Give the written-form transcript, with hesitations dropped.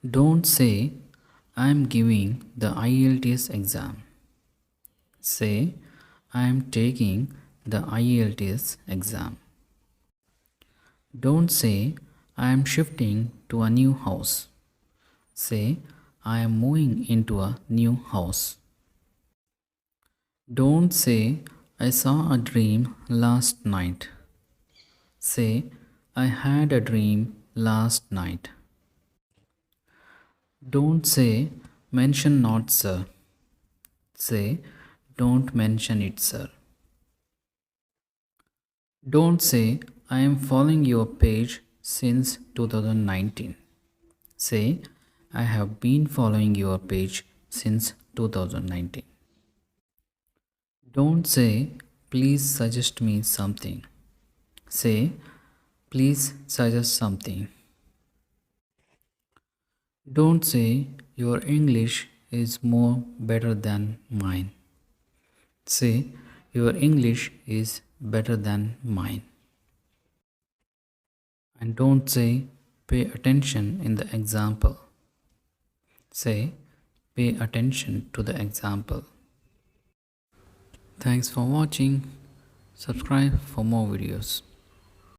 Don't say, I am giving the IELTS exam. Say, I am taking the IELTS exam. Don't say, I am shifting to a new house. Say, I am moving into a new house. Don't say, I saw a dream last night. Say, I had a dream last night. Don't say, mention not, sir. Say, don't mention it, sir. Don't say, I am following your page since 2019. Say, I have been following your page since 2019. Don't say, please suggest me something. Say, please suggest something. Don't say, your English is more better than mine. Say, your English is better than mine. And don't say, pay attention in the example. Say, pay attention to the example. Thanks for watching. Subscribe for more videos.